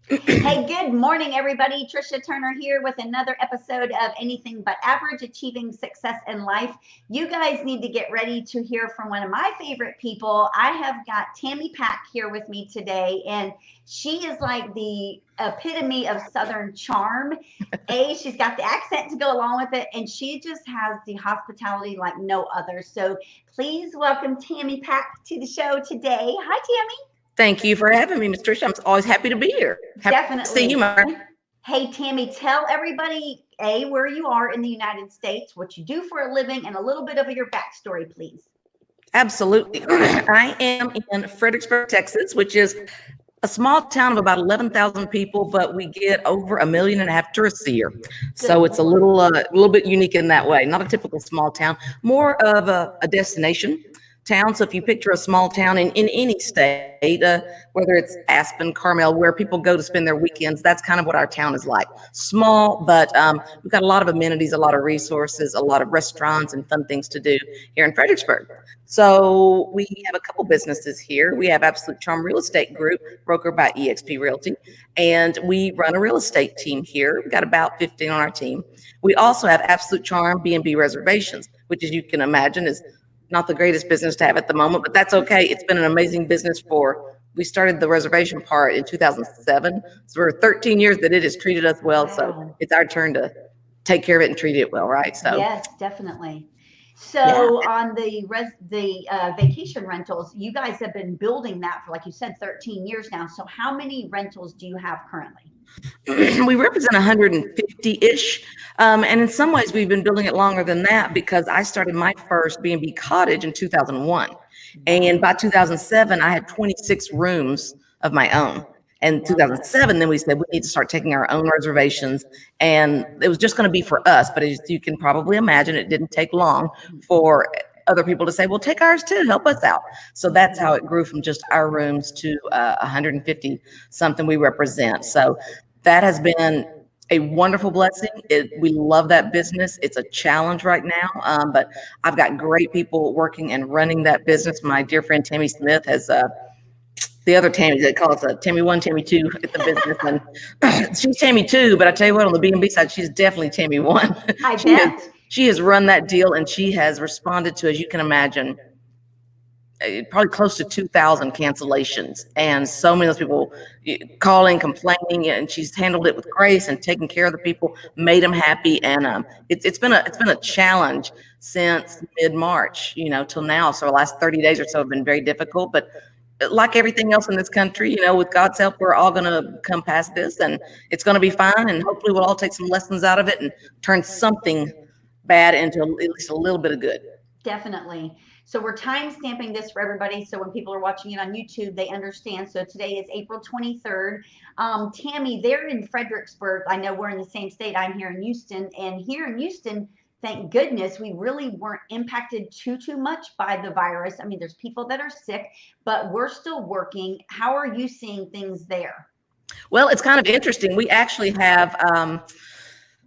Hey, good morning, everybody. Tricia Turner here with another episode of Anything But Average Achieving Success in Life. You guys need to get ready to hear from one of my favorite people. I have got Tammy Pack here with me today, and she is like the epitome of Southern charm. She's got the accent to go along with it, and she just has the hospitality like no other. So please welcome Tammy Pack to the show today. Hi, Tammy. Thank you for having me, Miss Tricia. I'm always happy to be here. Happy to see you, my Definitely. friend. Hey, Tammy, tell everybody where you are in the United States, what you do for a living, and a little bit of your backstory, please. Absolutely. I am in Fredericksburg, Texas, which is a small town of about 11,000 people, but we get over 1.5 million tourists a year. Good So it's a Lord. little bit unique in that way. Not a typical small town, more of a destination town. So if you picture a small town in any state, whether it's Aspen, Carmel, where people go to spend their weekends, that's kind of what our town is like. Small, but we've got a lot of amenities, a lot of resources, a lot of restaurants and fun things to do here in Fredericksburg. So we have a couple businesses here. We have Absolute Charm Real Estate Group, brokered by eXp Realty, and we run a real estate team here. We've got about 15 on our team. We also have Absolute Charm B&B Reservations, which, as you can imagine, is not the greatest business to have at the moment, but that's okay. It's been an amazing business we started the reservation part in 2007. So for 13 years that it has treated us well. So Wow. it's our turn to take care of it and treat it well, right? So Yes, definitely. yeah. So on the vacation rentals, you guys have been building that for, like you said, 13 years now. So how many rentals do you have currently? We represent 150-ish. And in some ways, we've been building it longer than that because I started my first B&B cottage in 2001. And Wow. by 2007, I had 26 rooms of my own. And Love that. 2007, then we said we need to start taking our own reservations. And it was just going to be for us. But as you can probably imagine, it didn't take long for other people to say, well, take ours too, help us out. So that's how it grew from just our rooms to 150 something we represent. So that has been a wonderful blessing. We love that business. It's a challenge right now, but I've got great people working and running that business. My dear friend Tammy Smith has the other Tammy, they call it Tammy 1, Tammy 2 at the business, and she's Tammy 2. But I tell you what, on the B&B side, she's definitely Tammy 1. I she has bet. she has run that deal, and she has responded to, as you can imagine, probably close to 2,000 cancellations, and so many of those people calling, complaining, and she's handled it with grace and taking care of the people, made them happy, and it's been a challenge since mid-March, till now. So the last 30 days or so have been very difficult, but like everything else in this country, with God's help, we're all going to come past this, and it's going to be fine, and hopefully we'll all take some lessons out of it and turn something bad into at least a little bit of good. Definitely. So we're time stamping this for everybody. So when people are watching it on YouTube, they understand. So today is April 23rd. Tammy, they're in Fredericksburg. I know we're in the same state. I'm here in Houston. And here in Houston, thank goodness, we really weren't impacted too much by the virus. I mean, there's people that are sick, but we're still working. How are you seeing things there? Well, it's kind of interesting. We actually have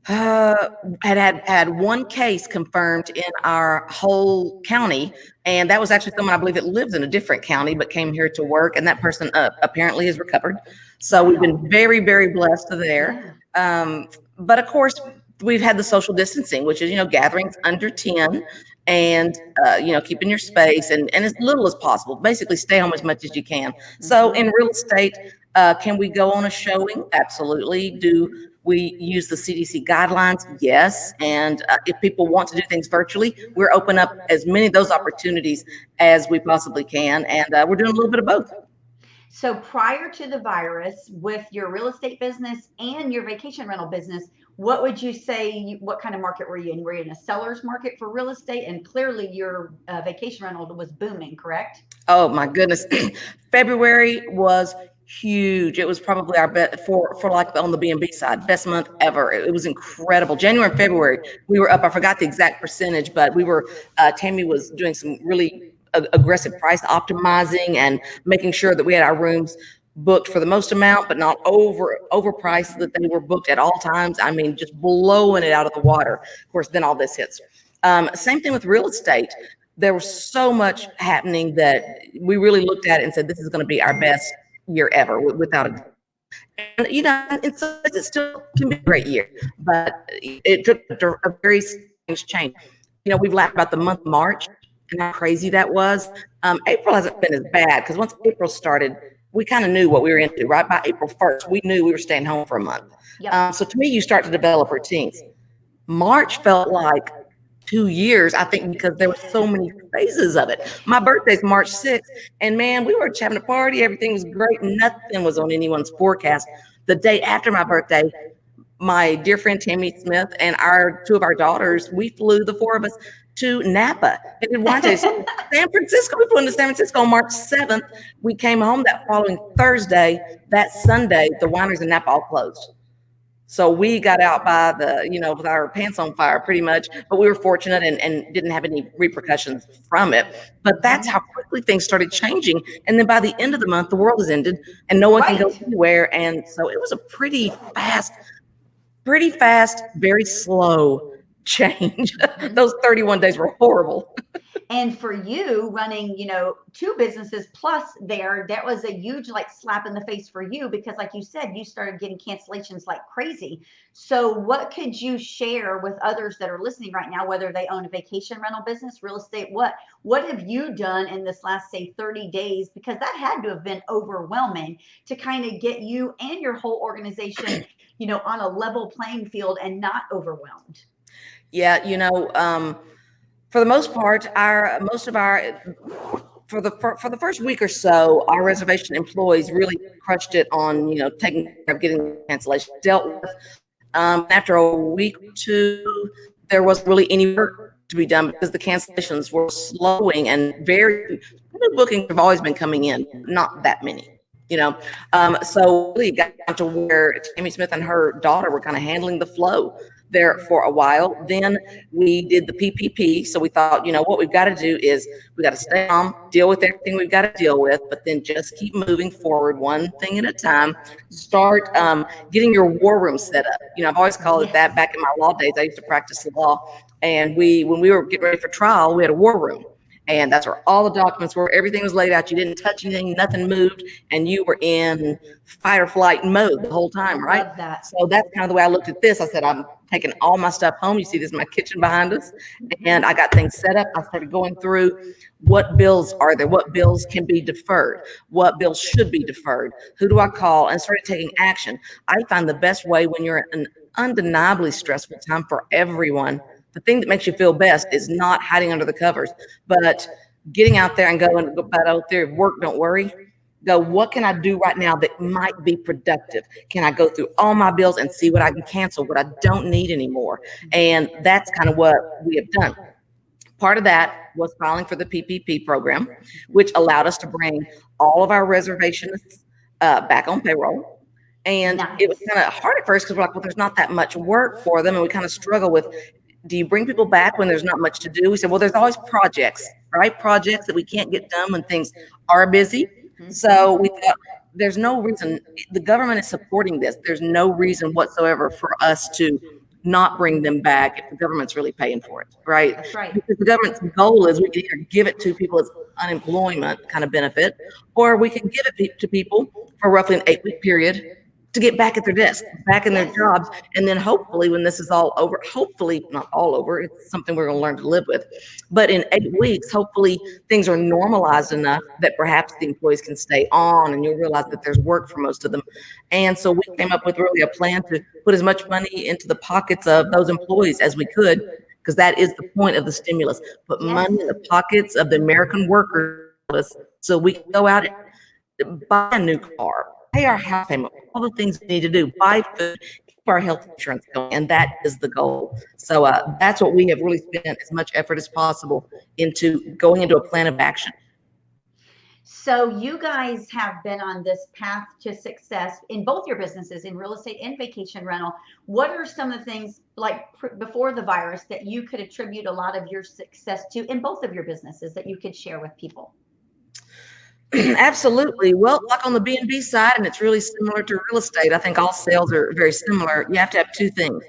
had one case confirmed in our whole county, and that was actually someone I believe that lives in a different county but came here to work, and that person apparently has recovered. So we've Wow. been very, very blessed there. Yeah. Um, but of course, we've had the social distancing, which is gatherings under 10, and keeping your space and as little as possible. Basically, stay home as much as you can. So Hmm. in real estate, can we go on a showing? Absolutely. Do we use the CDC guidelines? Yes. And if people want to do things virtually, we're open up as many of those opportunities as we possibly can. And we're doing a little bit of both. So prior to the virus, with your real estate business and your vacation rental business, what would you say? What kind of market were you in? Were you in a seller's market for real estate? And clearly, your vacation rental was booming, correct? Oh my goodness. February was huge. It was probably our best for like on the B&B side, best month ever. It was incredible. January and February, we were up. I forgot the exact percentage, but we were, Tammy was doing some really aggressive price optimizing and making sure that we had our rooms booked for the most amount, but not overpriced, so that they were booked at all times. I mean, just blowing it out of the water. Of course, then all this hits. Same thing with real estate. There was so much happening that we really looked at it and said, this is going to be our best year ever, without a doubt. And, in some ways it still can be a great year, but it took a very strange change. We've laughed about the month of March and how crazy that was. April hasn't been as bad because once April started, we kind of knew what we were into, right? By April 1st, we knew we were staying home for a month. Yep. So to me, you start to develop routines. March felt like 2 years, I think, because there were so many phases of it. My birthday's March 6th, and man, we were just having a party. Everything was great. Nothing was on anyone's forecast. The day after my birthday, my dear friend Tammy Smith and two of our daughters, we flew, the four of us, to Napa. And in San Francisco, we flew into San Francisco on March 7th. We came home that following Thursday. That Sunday, the wineries in Napa all closed. So we got out by with our pants on fire pretty much, but we were fortunate and didn't have any repercussions from it. But that's how quickly things started changing. And then by the end of the month, the world has ended and no one can go anywhere. And so it was a pretty fast, very slow change. Those 31 days were horrible. And for you running, two businesses plus that was a huge slap in the face for you because like you said, you started getting cancellations like crazy. So what could you share with others that are listening right now, whether they own a vacation rental business, real estate, what have you done in this last, say, 30 days? Because that had to have been overwhelming to kind of get you and your whole organization, on a level playing field and not overwhelmed. Yeah. For the most part, for the first week or so, our reservation employees really crushed it on, taking care of getting cancellation dealt with. After a week or two, there wasn't really any work to be done because the cancellations were slowing and bookings have always been coming in, not that many. So really got to where Tammy Smith and her daughter were kind of handling the flow there for a while. Then we did the PPP. So we thought, what we've got to do is we got to stay calm, deal with everything we've got to deal with, but then just keep moving forward one thing at a time. Start getting your war room set up. I've always called it that. Back in my law days, I used to practice the law. And when we were getting ready for trial, we had a war room. And that's where all the documents were. Everything was laid out. You didn't touch anything. Nothing moved. And you were in fight or flight mode the whole time, right? Love that. So that's kind of the way I looked at this. I said, I'm taking all my stuff home. You see this is my kitchen behind us. And I got things set up. I started going through what bills are there? What bills can be deferred? What bills should be deferred? Who do I call? And started taking action. I find the best way when you're in an undeniably stressful time for everyone, the thing that makes you feel best is not hiding under the covers, but getting out there and going, but out there, work, don't worry. Go, what can I do right now that might be productive? Can I go through all my bills and see what I can cancel, what I don't need anymore? And that's kind of what we have done. Part of that was filing for the PPP program, which allowed us to bring all of our reservations back on payroll. And it was kind of hard at first because we're like, well, there's not that much work for them. And we kind of struggle with, do you bring people back when there's not much to do? We said, well, there's always projects, right? Projects that we can't get done when things are busy. So we thought there's no reason, the government is supporting this. There's no reason whatsoever for us to not bring them back if the government's really paying for it, right? That's right. Because the government's goal is we can either give it to people as unemployment kind of benefit, or we can give it to people for roughly an 8-week period to get back at their desk, back in their jobs. And then hopefully when this is all over, hopefully not all over, it's something we're going to learn to live with. But in 8 weeks, hopefully things are normalized enough that perhaps the employees can stay on and you'll realize that there's work for most of them. And so we came up with really a plan to put as much money into the pockets of those employees as we could, because that is the point of the stimulus. Put money in the pockets of the American workers so we can go out and buy a new car, pay our house payment, all the things we need to do, buy food, keep our health insurance going, and that is the goal. So that's what we have really spent as much effort as possible into going into a plan of action. So you guys have been on this path to success in both your businesses, in real estate and vacation rental. What are some of the things like before the virus that you could attribute a lot of your success to in both of your businesses that you could share with people? Absolutely. Well, like on the B&B side, and it's really similar to real estate. I think all sales are very similar. You have to have two things.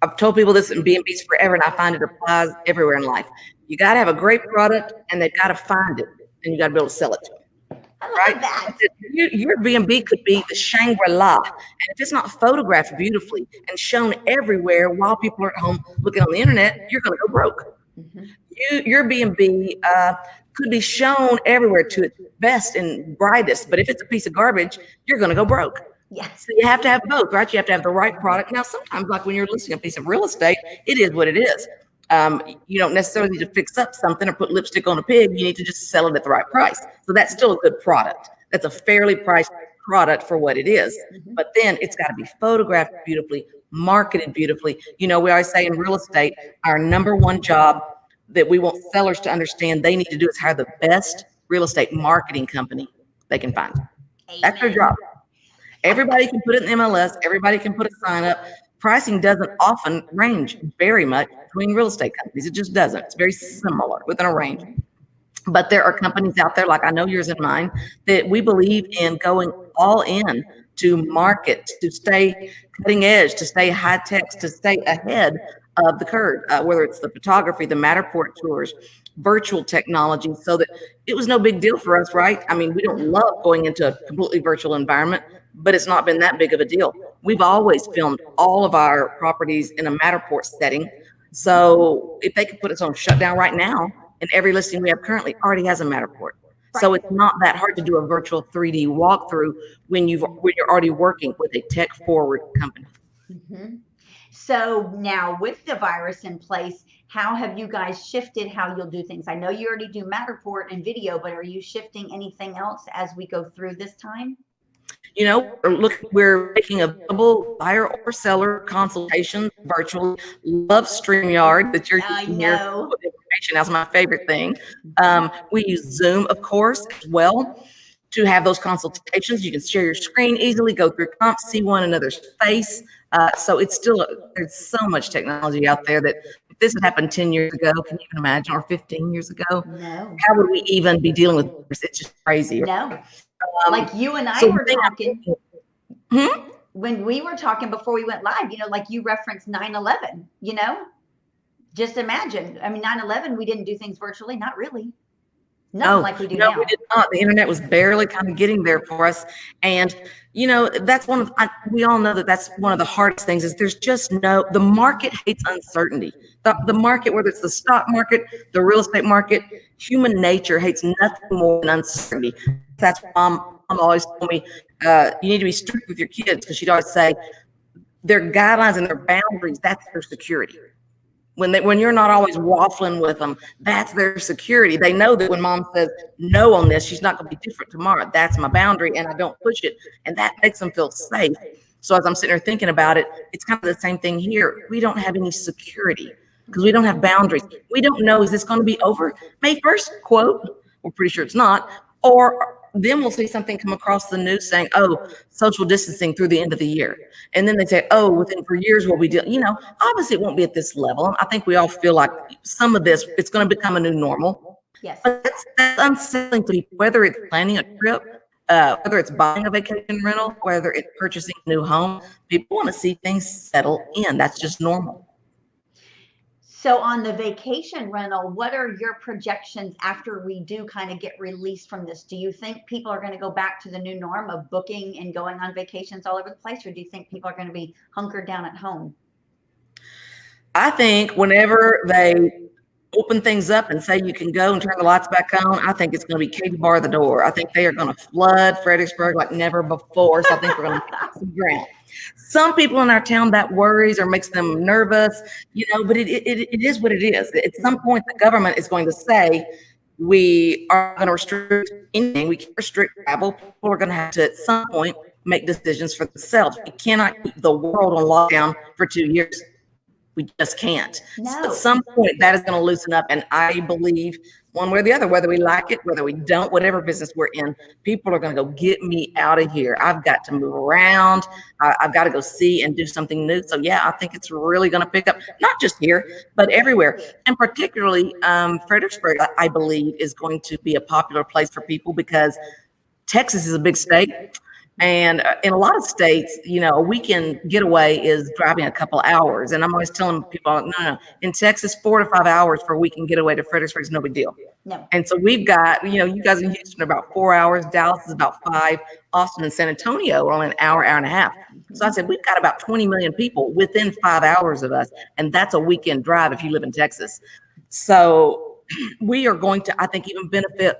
I've told people this in B&Bs forever, and I find it applies everywhere in life. You got to have a great product, and they've got to find it, and you got to be able to sell it to them. I right? love that. Your B&B could be the Shangri-La. And if it's not photographed beautifully and shown everywhere while people are at home looking on the internet, you're going to go broke. Mhm. Your B&B could be shown everywhere to its best and brightest, but if it's a piece of garbage, you're going to go broke. Yeah. So you have to have both, right? You have to have the right product. Now, sometimes, like when you're listing a piece of real estate, it is what it is. You don't necessarily need to fix up something or put lipstick on a pig. You need to just sell it at the right price. So that's still a good product. That's a fairly priced product for what it is. Mhm. But then it's got to be photographed beautifully, marketed beautifully. We always say in real estate, our number one job that we want sellers to understand they need to do is hire the best real estate marketing company they can find. That's their job. Amen. Everybody can put it in MLS. Everybody can put a sign up. Pricing doesn't often range very much between real estate companies. It just doesn't. It's very similar within a range. But there are companies out there, like I know yours and mine, that we believe in going all in to market, to stay cutting edge, to stay high tech, to stay ahead of the curve, whether it's the photography, the Matterport tours, virtual technology, so that it was no big deal for us, right? I mean, we don't love going into a completely virtual environment, but it's not been that big of a deal. We've always filmed all of our properties in a Matterport setting. So if they could put us on shutdown right now, and every listing we have currently already has a Matterport. So it's not that hard to do a virtual 3D walkthrough when you're already working with a tech forward company. Mhm. So now with the virus in place, how have you guys shifted how you'll do things? I know you already do Matterport and video, but are you shifting anything else as we go through this time? We're making available buyer or seller consultations virtually. Love StreamYard that you're I using here. know. Information, that's my favorite thing. We use Zoom, of course, as well to have those consultations. You can share your screen easily, go through comps, see one another's face. So it's still, there's so much technology out there that if this had happened 10 years ago, can you even imagine, or 15 years ago, No. how would we even be dealing with this? It's just crazy. No. Like you and So I the were thing talking Hmm? when we were talking before we went live, like you referenced 9/11, just imagine. I mean, 9/11, we didn't do things virtually, not really. Nothing like we do No, now. we did not. The internet was barely kind of getting there for us. And, that's we all know that that's one of the hardest things is the market hates uncertainty. The market, whether it's the stock market, the real estate market, human nature hates nothing more than uncertainty. That's why mom always told me, you need to be strict with your kids, because she'd always say their guidelines and their boundaries, that's their security. When you're not always waffling with them, that's their security. They know that when mom says no on this, she's not going to be different tomorrow. That's my boundary, and I don't push it, and that makes them feel safe. So as I'm sitting here thinking about it, it's kind of the same thing here. We don't have any security because we don't have boundaries. We don't know, is this going to be over May 1st? Quote, we're pretty sure it's not. Or then we'll see something come across the news saying, oh, social distancing through the end of the year. And then they say, oh, within 4 years, we'll be doing, obviously it won't be at this level. I think we all feel like some of this, it's going to become a new normal. Yes. But that's unsettling to people, whether it's planning a trip, whether it's buying a vacation rental, whether it's purchasing a new home. People want to see things settle in. That's just normal. So on the vacation rental, what are your projections after we do kind of get released from this? Do you think people are going to go back to the new norm of booking and going on vacations all over the place, or do you think people are going to be hunkered down at home? I think whenever they open things up and say you can go and turn the lights back on, I think it's going to be Katie bar the door. I think they are going to flood Fredericksburg like never before. So I think we're going to make some ground. Some people in our town that worries or makes them nervous, but it is what it is. At some point, the government is going to say, we are going to restrict anything. We can't restrict travel. People are going to have to, at some point, make decisions for themselves. We cannot keep the world on lockdown for 2 years. We just can't. No. So at some point, that is going to loosen up. And I believe one way or the other, whether we like it, whether we don't, whatever business we're in, people are going to go, get me out of here. I've got to move around. I've got to go see and do something new. So yeah, I think it's really going to pick up, not just here, but everywhere. And particularly Fredericksburg, I believe, is going to be a popular place for people because Texas is a big state. And in a lot of states, a weekend getaway is driving a couple hours. And I'm always telling people, no. In Texas, 4 to 5 hours for a weekend getaway to Fredericksburg is no big deal. No. And so we've got, you guys in Houston are about 4 hours. Dallas is about 5. Austin and San Antonio are only an hour, hour and a half. So I said, we've got about 20 million people within 5 hours of us. And that's a weekend drive if you live in Texas. So we are going to, I think, even benefit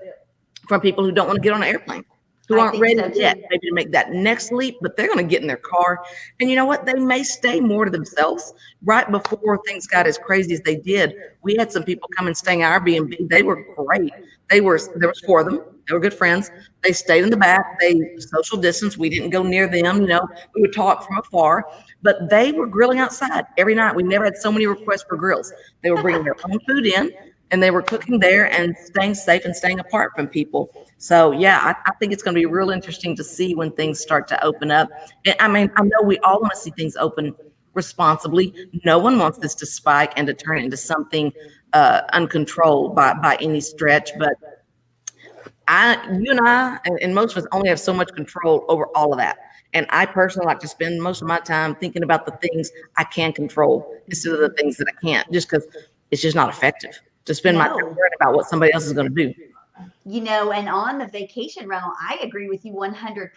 from people who don't want to get on an airplane, who aren't ready yet maybe to make that next leap, but they're going to get in their car. And you know what? They may stay more to themselves. Right before things got as crazy as they did, we had some people come and staying at our B&B. They were great. There was 4 of them. They were good friends. They stayed in the back. They social distance. We didn't go near them. We would talk from afar, but they were grilling outside every night. We never had so many requests for grills. They were bringing their own food in, and they were cooking there and staying safe and staying apart from people. So yeah, I think it's going to be real interesting to see when things start to open up. And I mean, I know we all want to see things open responsibly. No one wants this to spike and to turn into something uncontrolled by any stretch. But you and I, and most of us only have so much control over all of that. And I personally like to spend most of my time thinking about the things I can control instead of the things that I can't, just because it's just not effective to spend my time worrying about what somebody else is going to do. And on the vacation rental, I agree with you 100%.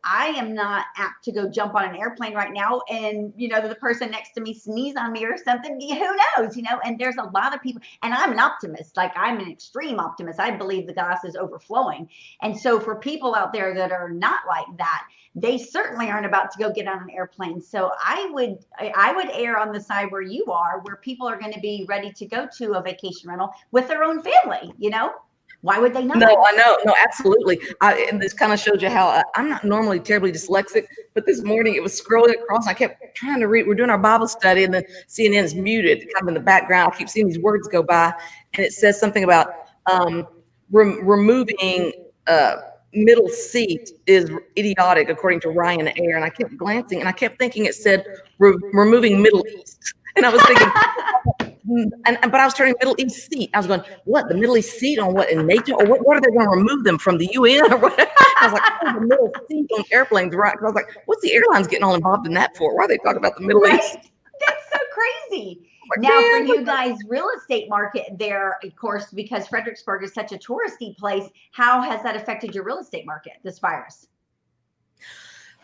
I am not apt to go jump on an airplane right now and, the person next to me sneeze on me or something. Who knows, and there's a lot of people, and I'm an optimist. Like, I'm an extreme optimist. I believe the glass is overflowing. And so for people out there that are not like that, they certainly aren't about to go get on an airplane. So I would err on the side where you are, where people are going to be ready to go to a vacation rental with their own family, Why would they not? No, I know. No, absolutely. And this kind of shows you how I'm not normally terribly dyslexic, but this morning it was scrolling across. I kept trying to read. We're doing our Bible study, and then CNN is muted, kind of in the background. I keep seeing these words go by, and it says something about removing middle seat is idiotic, according to Ryan Ayer. And I kept glancing, and I kept thinking it said removing Middle East, and I was thinking. But I was turning Middle East seat. I was going, what, the Middle East seat on what, in NATO? Or what are they going to remove them from the UN? Or what? I was like, the Middle Seat on airplanes, right? I was like, what's the airlines getting all involved in that for? Why are they talking about the Middle East? That's so crazy. Now, for you guys, real estate market there, of course, because Fredericksburg is such a touristy place, how has that affected your real estate market, this virus?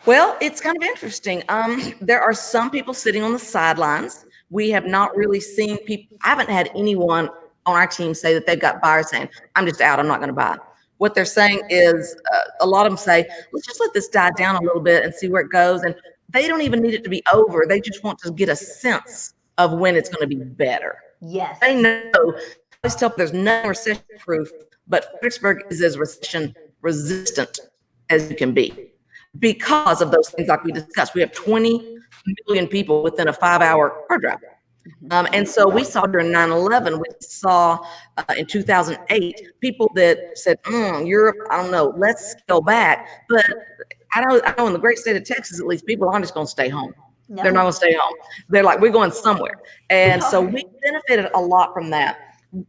Well, it's kind of interesting. There are some people sitting on the sidelines. We have not really seen people. I haven't had anyone on our team say that they've got buyers saying, I'm just out, I'm not going to buy. What they're saying is a lot of them say, let's just let this die down a little bit and see where it goes. And they don't even need it to be over. They just want to get a sense of when it's going to be better. Yes. They know. I always tell them there's no recession proof, but Fredericksburg is as recession resistant as you can be because of those things like we discussed. We have 20 million people within a 5-hour car drive. And so we saw during 9/11, we saw in 2008, people that said, Europe, I don't know, let's scale back. But I know in the great state of Texas, at least, people aren't just going to stay home. No. They're not going to stay home. They're like, we're going somewhere. And so we benefited a lot from that.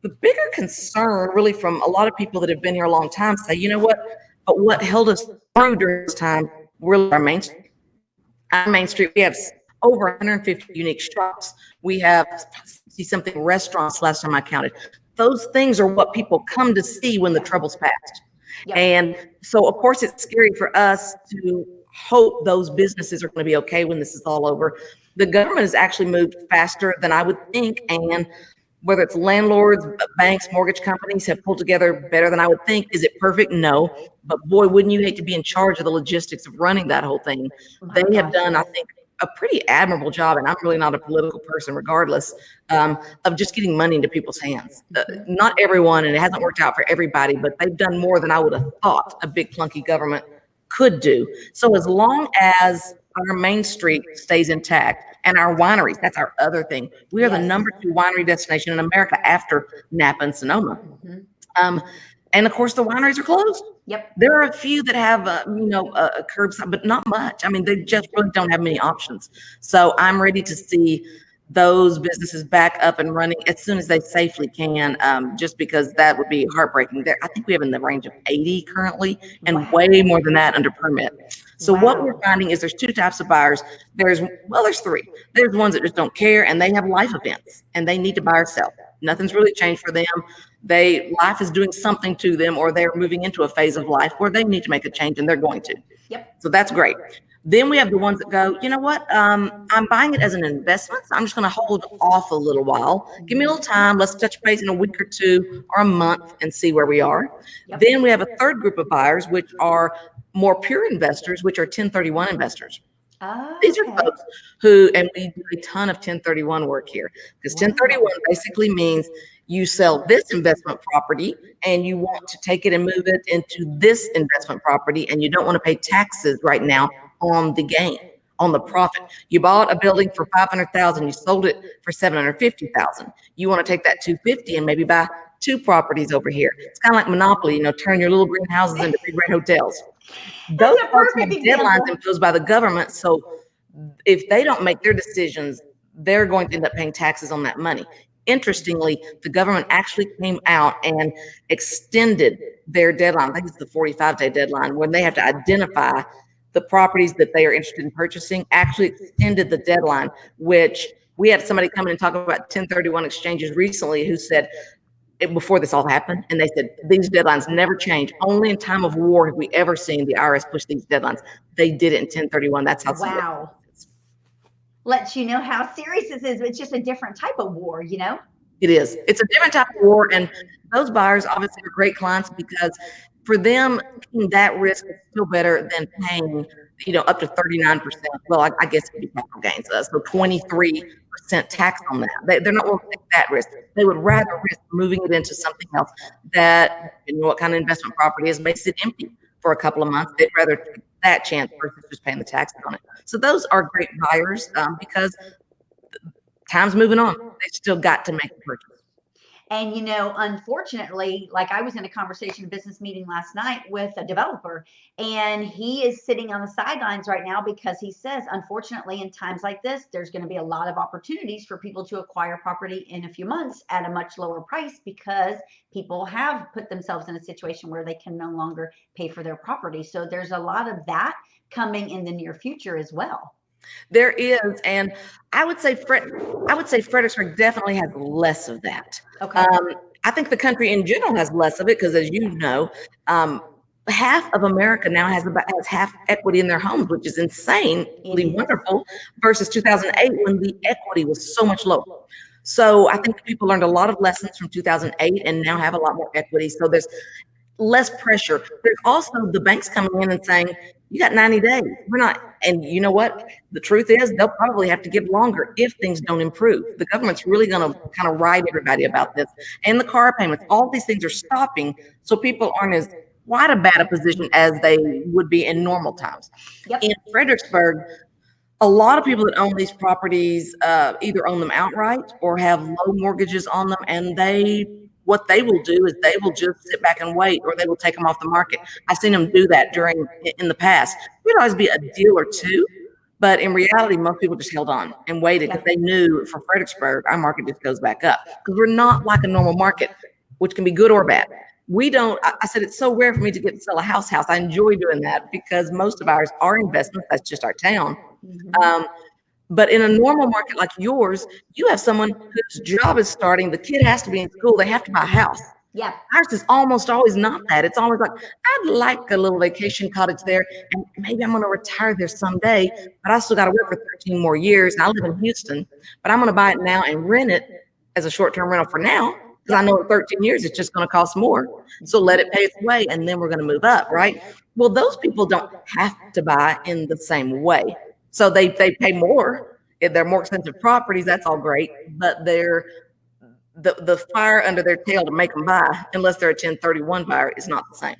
The bigger concern really from a lot of people that have been here a long time say, you know what, but what held us through during this time, really our Main Street. Our Main Street, we have over 150 unique shops. We have 60-something restaurants last time I counted. Those things are what people come to see when the trouble's passed. Yep. And so, of course, it's scary for us to hope those businesses are going to be okay when this is all over. The government has actually moved faster than I would think. And whether it's landlords, banks, mortgage companies have pulled together better than I would think. Is it perfect? No. But boy, wouldn't you hate to be in charge of the logistics of running that whole thing? They have done, I think, a pretty admirable job, and I'm really not a political person regardless, of just getting money into people's hands. Not everyone, and it hasn't worked out for everybody, but they've done more than I would have thought a big clunky government could do. So as long as our Main Street stays intact and our wineries, that's our other thing. We are the number 2 winery destination in America after Napa and Sonoma. And of course the wineries are closed. Yep. There are a few that have, a curbside, but not much. I mean, they just really don't have many options. So I'm ready to see those businesses back up and running as soon as they safely can, just because that would be heartbreaking. There, I think we have in the range of 80 currently, and Wow. way more than that under permit. So what we're Wow. finding is there's two types of buyers. There's three. There's ones that just don't care and they have life events and they need to buy or sell. Nothing's really changed for them. Life is doing something to them, or they're moving into a phase of life where they need to make a change and they're going to. Yep. So that's great. Then we have the ones that go, you know what? I'm buying it as an investment. So I'm just going to hold off a little while. Give me a little time. Let's touch base in a week or two or a month and see where we are. Yep. Then we have a third group of buyers, which are more pure investors, which are 1031 investors. Oh, These are okay. folks who, and we do a ton of 1031 work here, because 1031 basically means you sell this investment property and you want to take it and move it into this investment property, and you don't want to pay taxes right now on the gain, on the profit. You bought a building for 500,000, you sold it for 750,000. You want to take that 250 and maybe buy two properties over here. It's kind of like Monopoly, turn your little greenhouses into big red hotels. Those That's a folks have perfect deadlines example. imposed by the government. So if they don't make their decisions, they're going to end up paying taxes on that money. Interestingly, the government actually came out and extended their deadline. I think it's the 45-day deadline, when they have to identify the properties that they are interested in purchasing, actually extended the deadline, which we had somebody come in and talk about 1031 exchanges recently who said, before this all happened, and they said these deadlines never change. Only in time of war have we ever seen the IRS push these deadlines. They did it in 1031. That's how serious Wow. it is. Lets you know how serious this is. It's just a different type of war, It is. It's a different type of war, and those buyers obviously are great clients, because for them, taking that risk is still better than paying, up to 39%. Well, I guess it'd be capital gains, so 23% tax on that. They're not willing to take that risk. They would rather risk moving it into something else that, what kind of investment property is, may sit empty for a couple of months. They'd rather take that chance versus just paying the taxes on it. So those are great buyers, because time's moving on. They still got to make a purchase. And, unfortunately, like I was in a conversation, a business meeting last night with a developer, and he is sitting on the sidelines right now because he says, unfortunately, in times like this, there's going to be a lot of opportunities for people to acquire property in a few months at a much lower price, because people have put themselves in a situation where they can no longer pay for their property. So there's a lot of that coming in the near future as well. There is, and I would say Fredericksburg definitely has less of that. Okay. I think the country in general has less of it, because, as you know, half of America now has half equity in their homes, which is insanely wonderful, versus 2008, when the equity was so much lower. So I think people learned a lot of lessons from 2008 and now have a lot more equity. So there's less pressure. There's also the banks coming in and saying, you got 90 days. We're not. And you know what? The truth is, they'll probably have to give longer if things don't improve. The government's really going to kind of ride everybody about this. And the car payments, all these things are stopping. So people aren't as quite a bad a position as they would be in normal times. Yep. In Fredericksburg, a lot of people that own these properties either own them outright or have low mortgages on them, and what they will do is they will just sit back and wait, or they will take them off the market. I've seen them do that in the past. There'd always be a deal or two, but in reality, most people just held on and waited, because they knew for Fredericksburg, our market just goes back up, because we're not like a normal market, which can be good or bad. We don't, I said, it's so rare for me to get to sell a house. I enjoy doing that, because most of ours are investments. That's just our town. But in a normal market like yours, you have someone whose job is starting, the kid has to be in school, they have to buy a house. Yeah. Ours is almost always not that. It's always like, I'd like a little vacation cottage there, and maybe I'm going to retire there someday, but I still got to work for 13 more years, and I live in Houston, but I'm going to buy it now and rent it as a short-term rental for now, because I know in 13 years it's just going to cost more. So let it pay its way, and then we're going to move up, right? Well, those people don't have to buy in the same way. So they pay more. If they're more expensive properties, that's all great, but they're the fire under their tail to make them buy, unless they're a 1031 buyer, is not the same.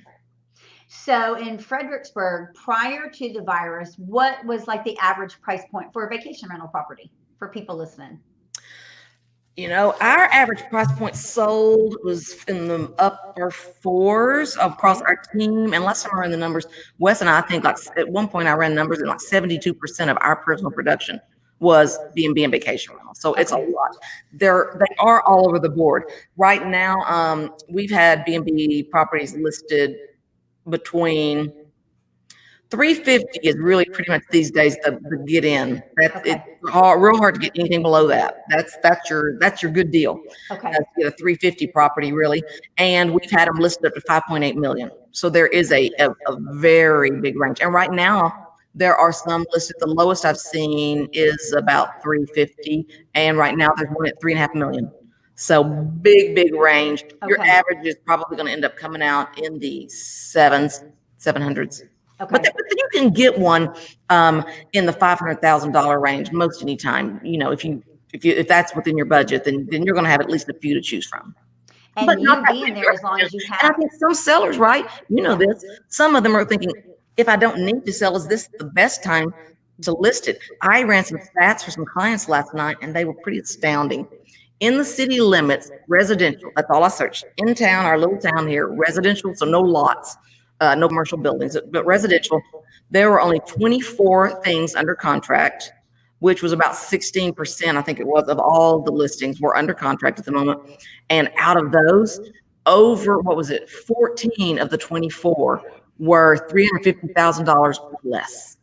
So in Fredericksburg, prior to the virus, what was like the average price point for a vacation rental property for people listening? Our average price point sold was in the upper fours across our team. And last time I ran the numbers, Wes and I think, like, at one point I ran numbers in like 72% of our personal production was B&B and vacation rental. So it's a lot. They are all over the board. Right now, we've had B&B properties listed between 350 is really pretty much these days the get in. That's it's real hard to get anything below that. That's your good deal. Okay. To get a 350 property really, and we've had them listed up to 5.8 million. So there is a very big range. And right now there are some listed. The lowest I've seen is about 350, and right now there's one at 3.5 million. So big range. Your average is probably going to end up coming out in the 700s. Okay. But you can get one in the $500,000 range most anytime. You know, if that's within your budget, then you're going to have at least a few to choose from. And but you being there as long as you have. And I think some sellers, right? You know this. Some of them are thinking, if I don't need to sell, is this the best time to list it? I ran some stats for some clients last night, and they were pretty astounding. In the city limits, residential, that's all I searched. In town, our little town here, residential, so no lots. No commercial buildings, but residential, there were only 24 things under contract, which was about 16%, I think it was, of all the listings were under contract at the moment. And out of those, over, 14 of the 24 were $350,000 or less.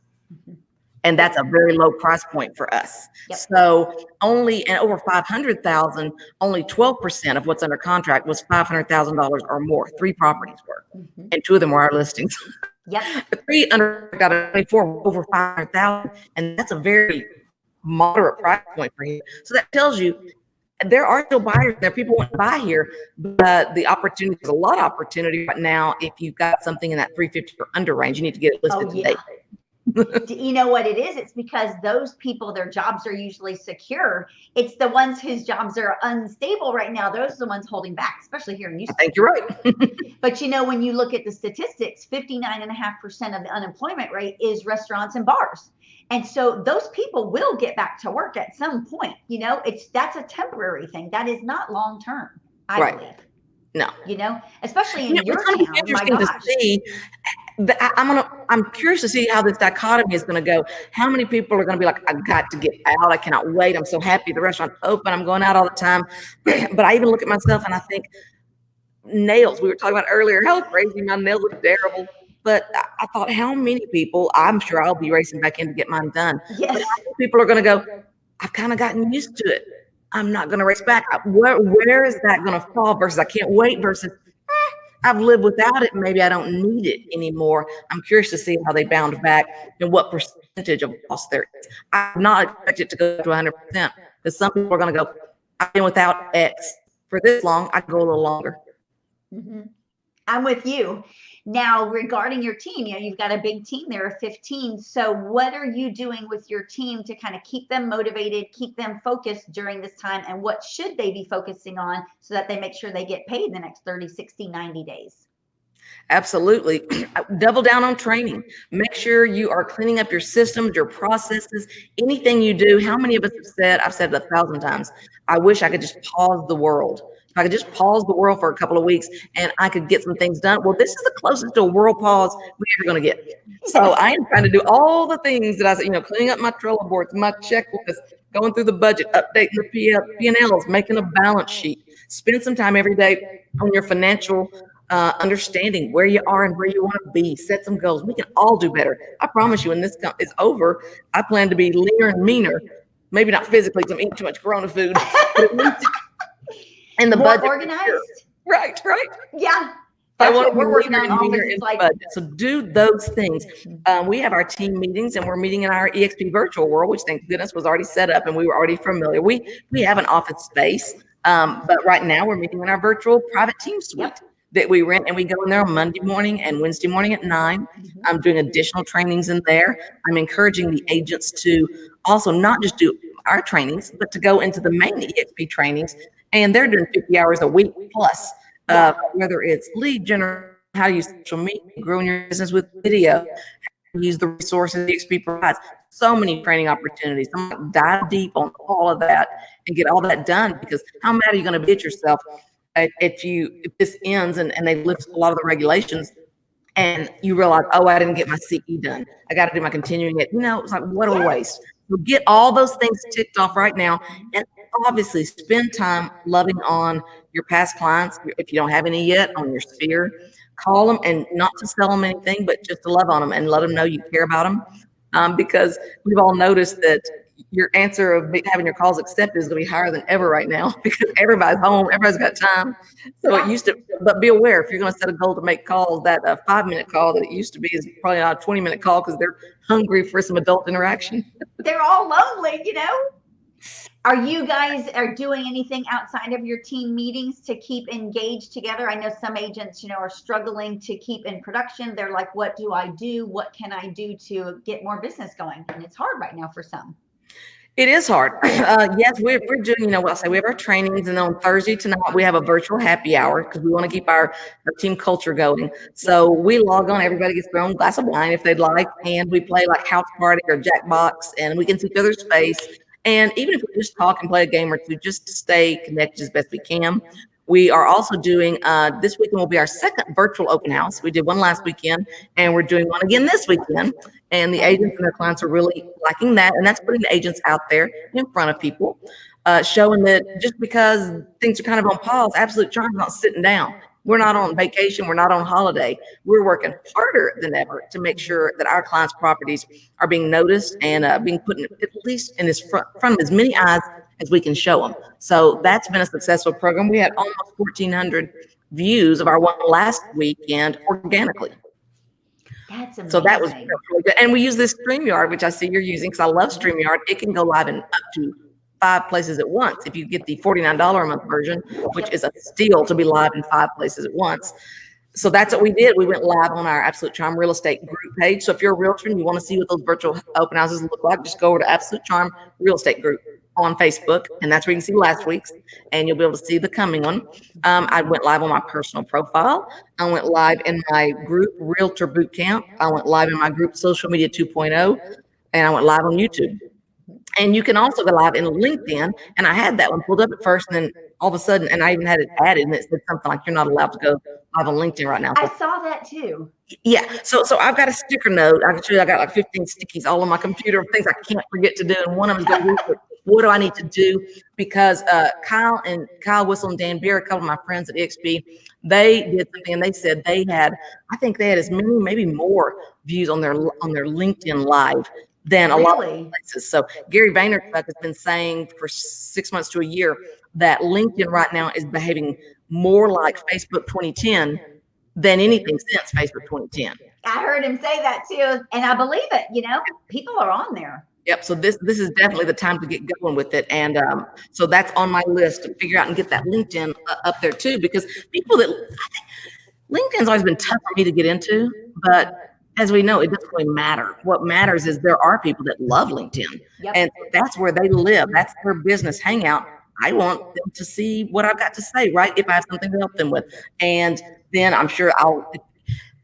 And that's a very low price point for us. So and over 500,000, only 12% of what's under contract was $500,000 or more. 3 properties were, and 2 of them were our listings. The 3 under got a 24 over 500,000, and that's a very moderate price point for you. So that tells you there are still buyers there. People want to buy here, but the opportunity, there's a lot of opportunity right now. If you've got something in that 350 or under range, you need to get it listed today. You know what it is? It's because those people, their jobs are usually secure. It's the ones whose jobs are unstable right now. Those are the ones holding back, especially here in Houston. I think you're right. But you know, when you look at the statistics, 59.5% of the unemployment rate is restaurants and bars. And so those people will get back to work at some point. You know, that's a temporary thing. That is not long term, I believe. No. You know, especially in your town. Interesting to see. I'm curious to see how this dichotomy is going to go. How many people are going to be like, I got to get out. I cannot wait. I'm so happy the restaurant's open. I'm going out all the time. But I even look at myself and I think nails. We were talking about earlier how crazy my nails look terrible. But I thought, how many people? I'm sure I'll be racing back in to get mine done. But how many people are going to go, I've kind of gotten used to it. I'm not going to race back. Where is that going to fall versus I can't wait versus I've lived without it. Maybe I don't need it anymore. I'm curious to see how they bounce back and what percentage of loss there is. I would not expect it to go to 100% because some people are going to go, I've been without X for this long. I can go a little longer. I'm with you. Now, regarding your team, you know, you've got a big team there of 15. So what are you doing with your team to kind of keep them motivated, keep them focused during this time? And what should they be focusing on so that they make sure they get paid the next 30, 60, 90 days? Absolutely. Double down on training. Make sure you are cleaning up your systems, your processes, anything you do. How many of us have said, I've said it 1,000 times, I wish I could just pause the world. If I could just pause the world for a couple of weeks and I could get some things done. Well, this is the closest to a world pause we're ever going to get. So I am trying to do all the things that I said, you know, cleaning up my Trello boards, my checklist, going through the budget, updating the P&Ls, making a balance sheet. Spend some time every day on your financial understanding where you are and where you want to be. Set some goals. We can all do better. I promise you, when this is over, I plan to be leaner and meaner. Maybe not physically because I'm eating too much Corona food, but at least and the more budget organized. Right. Yeah. I That's want what we're working on. Budget. So do those things. We have our team meetings and we're meeting in our EXP virtual world, which thank goodness was already set up and we were already familiar. We have an office space, but right now we're meeting in our virtual private team suite that we rent, and we go in there on Monday morning and Wednesday morning at 9. I'm doing additional trainings in there. I'm encouraging the agents to also not just do our trainings, but to go into the main EXP trainings. And they're doing 50 hours a week plus, whether it's lead generation, how to use social media, growing your business with video, how to use the resources EXP provides. So many training opportunities. I'm going to dive deep on all of that and get all that done, because how mad are you going to be at yourself if this ends and they lift a lot of the regulations and you realize, oh, I didn't get my CE done. I got to do my continuing ed. It's like, what a waste. So get all those things ticked off right now. And obviously spend time loving on your past clients. If you don't have any yet on your sphere, call them, and not to sell them anything, but just to love on them and let them know you care about them. Because we've all noticed that your answer of having your calls accepted is going to be higher than ever right now because everybody's home, everybody's got time. So it used to, but be aware, if you're going to set a goal to make calls, that a 5-minute call that it used to be is probably not a 20-minute call because they're hungry for some adult interaction. They're all lonely, Are you guys doing anything outside of your team meetings to keep engaged together? I know some agents, are struggling to keep in production. They're like, what do I do? What can I do to get more business going? And it's hard right now for some. It is hard. Yes, we're doing, what I'll say, we have our trainings, and on Thursday tonight, we have a virtual happy hour because we want to keep our team culture going. So we log on, everybody gets their own glass of wine if they'd like, and we play like house party or Jackbox, and we can see each other's face. And even if we just talk and play a game or two, just to stay connected as best we can. We are also doing, this weekend will be our second virtual open house. We did one last weekend, and we're doing one again this weekend. And the agents and their clients are really liking that. And that's putting the agents out there in front of people, showing that just because things are kind of on pause, Absolute Charm's not sitting down. We're not on vacation. We're not on holiday. We're working harder than ever to make sure that our clients' properties are being noticed and being put in, at least in this front of as many eyes as we can show them. So that's been a successful program. We had almost 1,400 views of our one last weekend organically. That's amazing. So that was really good. And we use this StreamYard, which I see you're using because I love StreamYard. It can go live in up to 5 places at once if you get the $49 a month version, which is a steal to be live in 5 places at once. So that's what we did. We went live on our Absolute Charm Real Estate group page. So if you're a realtor and you want to see what those virtual open houses look like, just go over to Absolute Charm Real Estate group on Facebook, and that's where you can see last week's, and you'll be able to see the coming one. I went live on my personal profile. I went live in my group Realtor Bootcamp. I went live in my group Social Media 2.0, and I went live on YouTube. And you can also go live in LinkedIn. And I had that one pulled up at first, and then all of a sudden, and I even had it added, and it said something like, you're not allowed to go live on LinkedIn right now. I saw that too. Yeah. So I've got a sticker note. I can show you, I got like 15 stickies all on my computer of things I can't forget to do. And one of them is go, what do I need to do? Because Kyle Whistle and Dan Beer, a couple of my friends at EXP, they did something, and they said I think they had as many, maybe more views on their LinkedIn live than a lot of places. So Gary Vaynerchuk has been saying for 6 months to a year that LinkedIn right now is behaving more like Facebook 2010 than anything since Facebook 2010. I heard him say that too, and I believe it. People are on there. Yep. So this is definitely the time to get going with it, and so that's on my list to figure out and get that LinkedIn up there too, because people that LinkedIn's always been tough for me to get into, but as we know, it doesn't really matter. What matters is there are people that love LinkedIn, and that's where they live. That's their business hangout. I want them to see what I've got to say, right? If I have something to help them with, and then I'm sure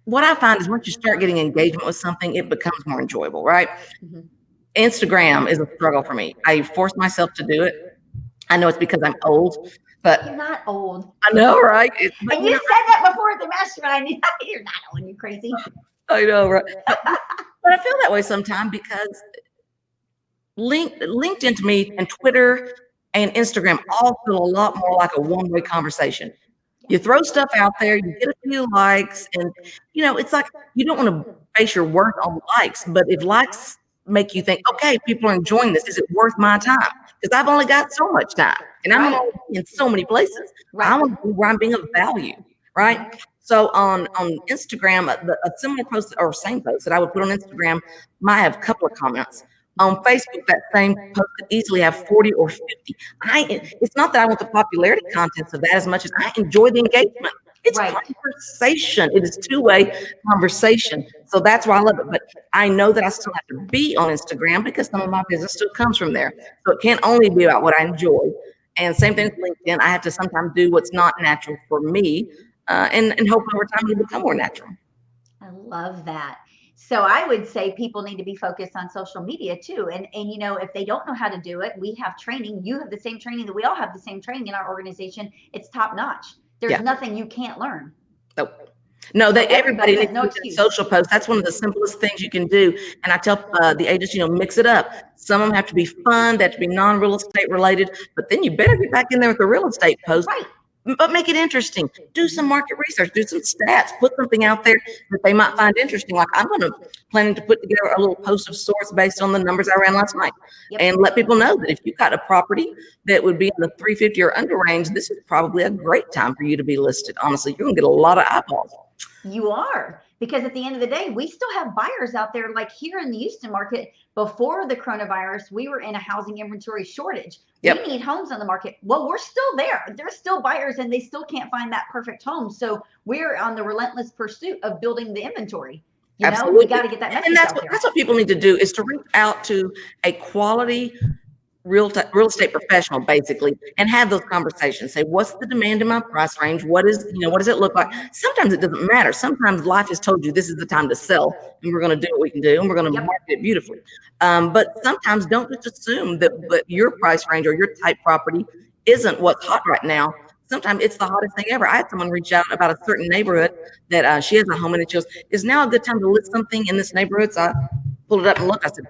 what I find is once you start getting engagement with something, it becomes more enjoyable, right? Mm-hmm. Instagram is a struggle for me. I forced myself to do it. I know it's because I'm old, but you're not old. I know, right? And you said that before the mastermind. You're not old. You crazy. I know, right? But I feel that way sometimes because LinkedIn to me and Twitter and Instagram all feel a lot more like a one-way conversation. You throw stuff out there, you get a few likes, and it's like you don't want to base your worth on likes, but if likes make you think, okay, people are enjoying this, is it worth my time? Because I've only got so much time, and I'm only in so many places. I want to be where I'm being of value, right? So on Instagram, a similar post or same post that I would put on Instagram might have a couple of comments. On Facebook, that same post could easily have 40 or 50. It's not that I want the popularity contents of that as much as I enjoy the engagement. It's conversation. It is two-way conversation. So that's why I love it. But I know that I still have to be on Instagram because some of my business still comes from there. So it can't only be about what I enjoy. And same thing with LinkedIn. I have to sometimes do what's not natural for me, and hope over time it'll become more natural. I love that. So I would say people need to be focused on social media too. And if they don't know how to do it, we have training. You have the same training that we all have the same training in our organization. It's top notch. There's nothing you can't learn. Nope. No, So everybody needs no to do excuse. social posts. That's one of the simplest things you can do. And I tell the agents, mix it up. Some of them have to be fun, they have to be non-real estate related, but then you better get back in there with the real estate post. Right. But make it interesting. Do some market research, do some stats, put something out there that they might find interesting. Like I'm planning to put together a little post of sorts based on the numbers I ran last night, and let people know that if you've got a property that would be in the 350 or under range, this is probably a great time for you to be listed. Honestly, you're gonna get a lot of eyeballs. You are, because at the end of the day, we still have buyers out there. Like here in the Houston market, before the coronavirus, we were in a housing inventory shortage. We need homes on the market. Well, we're still there. There's still buyers and they still can't find that perfect home. So we're on the relentless pursuit of building the inventory. We got to get that message and out there. That's what people need to do, is to reach out to a quality real estate professional, basically, and have those conversations. Say, what's the demand in my price range? What does it look like? Sometimes it doesn't matter. Sometimes life has told you this is the time to sell, and we're going to do what we can do, and we're going to market it beautifully. But sometimes don't just assume that your price range or your type property isn't what's hot right now. Sometimes it's the hottest thing ever. I had someone reach out about a certain neighborhood that she has a home in, and she goes, "Is now a good time to list something in this neighborhood?" So I pulled it up and looked. I said,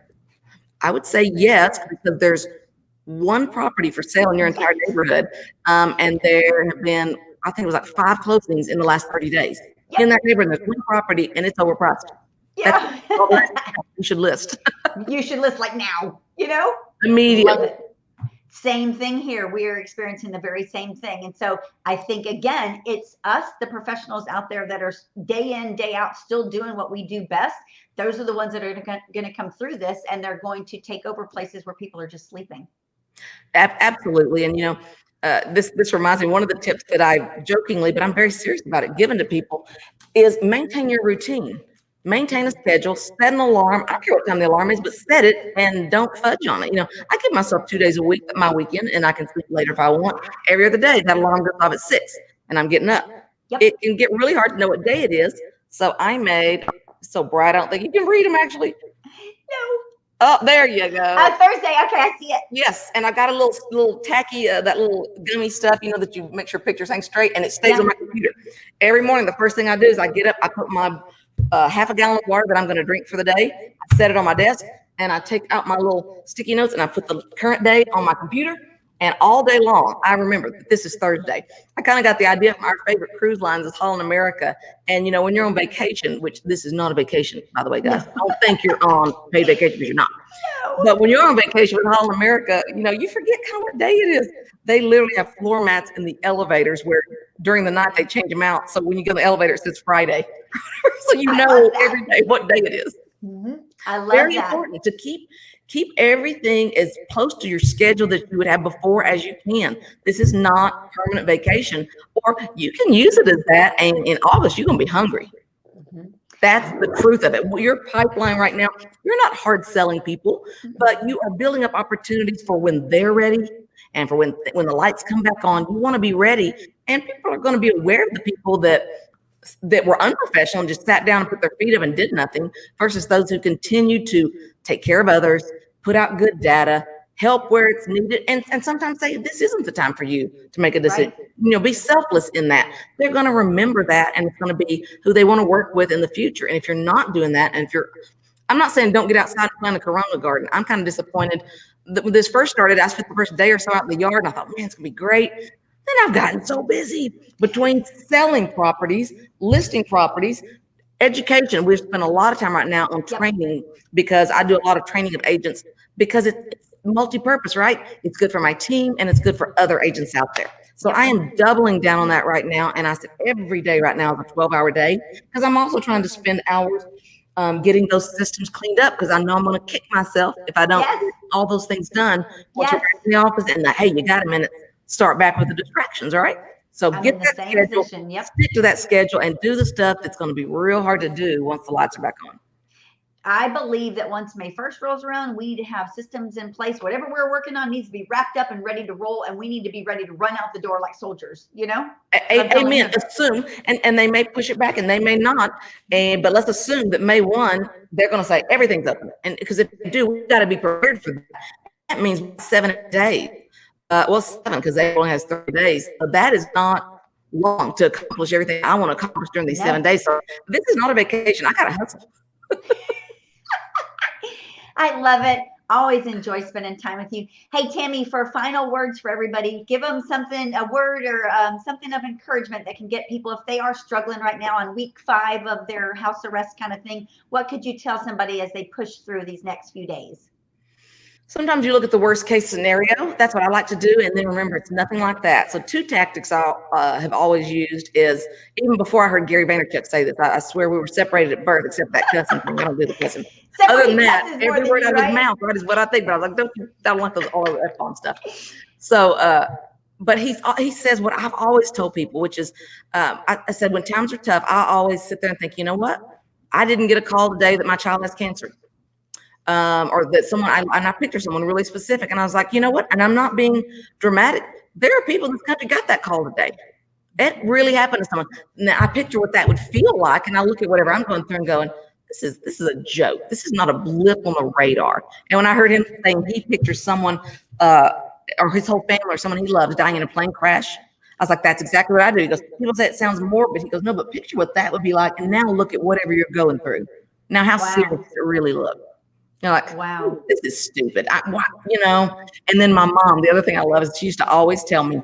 I would say yes, because there's one property for sale in your entire neighborhood. And there have been, I think it was like 5 closings in the last 30 days. In that neighborhood, there's one property and it's overpriced. Yeah. You should list. You should list like now, Immediately. Love it. Same thing here. We are experiencing the very same thing. And so I think, again, it's us, the professionals out there that are day in, day out, still doing what we do best. Those are the ones that are going to come through this, and they're going to take over places where people are just sleeping. Absolutely. And, this reminds me, one of the tips that I jokingly, but I'm very serious about it, given to people is maintain your routine. Maintain a schedule, set an alarm. I don't care what time the alarm is, but set it and don't fudge on it. I give myself 2 days a week, my weekend, and I can sleep later if I want. Every other day, that alarm goes off at 6 and I'm getting up. It can get really hard to know what day it is. So I made, so bright, I don't think you can read them actually. No. Oh, there you go. Thursday. Okay, I see it. Yes, and I got a little tacky, that little gummy stuff, that you make sure pictures hang straight, and it stays on my computer. Every morning, the first thing I do is I get up, I put my half a gallon of water that I'm going to drink for the day. I set it on my desk, and I take out my little sticky notes, and I put the current day on my computer. And all day long, I remember that this is Thursday. I kind of got the idea from our favorite cruise lines is Holland America. And, when you're on vacation, which this is not a vacation, by the way, guys, don't think you're on paid vacation because you're not. But when you're on vacation with Holland America, you forget kind of what day it is. They literally have floor mats in the elevators where during the night they change them out. So when you get in the elevator, it says Friday. So every day what day it is. I love Very important to keep everything as close to your schedule that you would have before as you can. This is not permanent vacation, or you can use it as that. And in August, you're going to be hungry. That's the truth of it. Well, your pipeline right now, you're not hard selling people, but you are building up opportunities for when they're ready and for when the lights come back on. You want to be ready, and people are going to be aware of the people that were unprofessional and just sat down and put their feet up and did nothing, versus those who continue to take care of others, put out good data, help where it's needed, and sometimes say, this isn't the time for you to make a decision. Be selfless in that. They're going to remember that, and it's going to be who they want to work with in the future. And if you're not doing that, and I'm not saying don't get outside and plant a Corona garden. I'm kind of disappointed that when this first started, I spent the first day or so out in the yard, and I thought, man, it's going to be great. Then I've gotten so busy between selling properties, listing properties, education. We've spent a lot of time right now on training, because I do a lot of training of agents, because it's multi-purpose, right? It's good for my team and it's good for other agents out there. So I am doubling down on that right now. And I said every day right now is a 12-hour day, because I'm also trying to spend hours getting those systems cleaned up, because I know I'm going to kick myself if I don't get all those things done once we're back in the office. And hey, you got a minute, start back with the distractions, all right? So get that schedule, stick to that schedule, and do the stuff that's going to be real hard to do once the lights are back on. I believe that once May 1st rolls around, we need to have systems in place. Whatever we're working on needs to be wrapped up and ready to roll, and we need to be ready to run out the door like soldiers, Amen. Assume, and they may push it back and they may not, but let's assume that May 1, they're going to say everything's open. And because if they do, we've got to be prepared for that. That means 7 days. 7, because they only has 30 days. So that is not long to accomplish everything I want to accomplish during these 7 days. So this is not a vacation. I got to hustle. I love it. Always enjoy spending time with you. Hey, Tammy, for final words for everybody, give them something, a word or something of encouragement that can get people, if they are struggling right now on week 5 of their house arrest kind of thing. What could you tell somebody as they push through these next few days? Sometimes you look at the worst case scenario. That's what I like to do. And then remember, it's nothing like that. So 2 tactics I have always used is, even before I heard Gary Vaynerchuk say this, I swear we were separated at birth, except that cussing thing. I don't do the cussing. Other than that, every word out of his mouth, right, is what I think. But I was like, I don't want those all over F-bomb stuff. So, but he says what I've always told people, which is, I said, when times are tough, I always sit there and think, you know what? I didn't get a call today that my child has cancer. Or that someone, and I picture someone really specific, and I was like, you know what? And I'm not being dramatic. There are people in this country got that call today. It really happened to someone. Now I picture what that would feel like, and I look at whatever I'm going through and going, this is a joke. This is not a blip on the radar. And when I heard him saying he pictures someone, or his whole family or someone he loves dying in a plane crash, I was like, that's exactly what I do. He goes, people say it sounds morbid. He goes, no, but picture what that would be like, and now look at whatever you're going through. Now, how serious does it really look? You're like, wow, this is stupid. And then my mom, the other thing I love is she used to always tell me,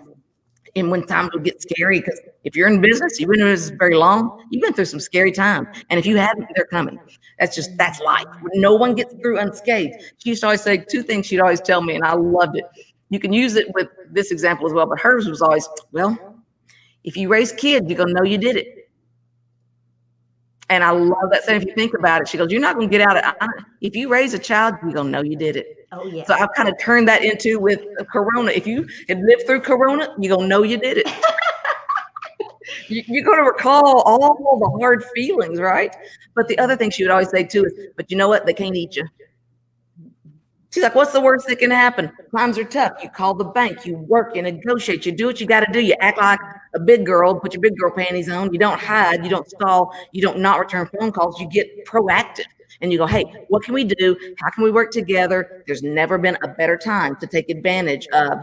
and when times would get scary, because if you're in business, you've been in business very long, you've been through some scary times. And if you haven't, they're coming. That's life. No one gets through unscathed. She used to always say 2 things she'd always tell me, and I loved it. You can use it with this example as well, but hers was always, well, if you raise kids, you're going to know you did it. And I love that saying. If you think about it, she goes, you're not going to get out of it. If you raise a child, you're going to know you did it. Oh, yeah. So I've kind of turned that into with Corona. If you have lived through Corona, you're going to know you did it. You're going to recall all the hard feelings, right? But the other thing she would always say too is, but you know what? They can't eat you. She's like, what's the worst that can happen? Times are tough. You call the bank, you work, you negotiate, you do what you got to do. You act like a big girl, put your big girl panties on. You don't hide, you don't stall, you don't not return phone calls. You get proactive and you go, hey, what can we do? How can we work together? There's never been a better time to take advantage of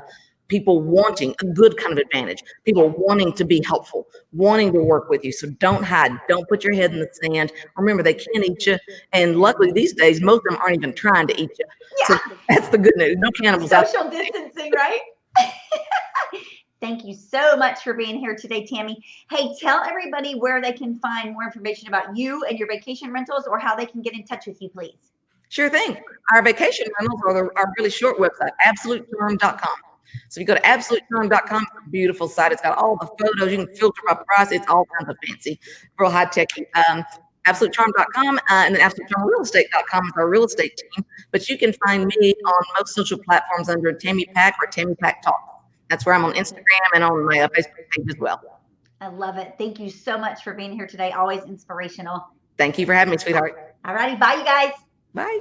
people wanting a good kind of advantage, people wanting to be helpful, wanting to work with you. So don't hide. Don't put your head in the sand. Remember, they can't eat you. And luckily these days, most of them aren't even trying to eat you. Yeah. So that's the good news. No cannibals. Social distancing, right? Thank you so much for being here today, Tammy. Hey, tell everybody where they can find more information about you and your vacation rentals, or how they can get in touch with you, please. Sure thing. Our vacation rentals are our really short website, absolutecharm.com. So if you go to absolutecharm.com, it's a beautiful site. It's got all the photos. You can filter by price. It's all kinds of fancy, real high tech. Absolutecharm.com, and then absolutecharmrealestate.com is our real estate team. But you can find me on most social platforms under Tammy Pack or Tammy Pack Talk. That's where I'm on Instagram and on my Facebook page as well. I love it. Thank you so much for being here today. Always inspirational. Thank you for having me, sweetheart. All righty. Bye, you guys. Bye.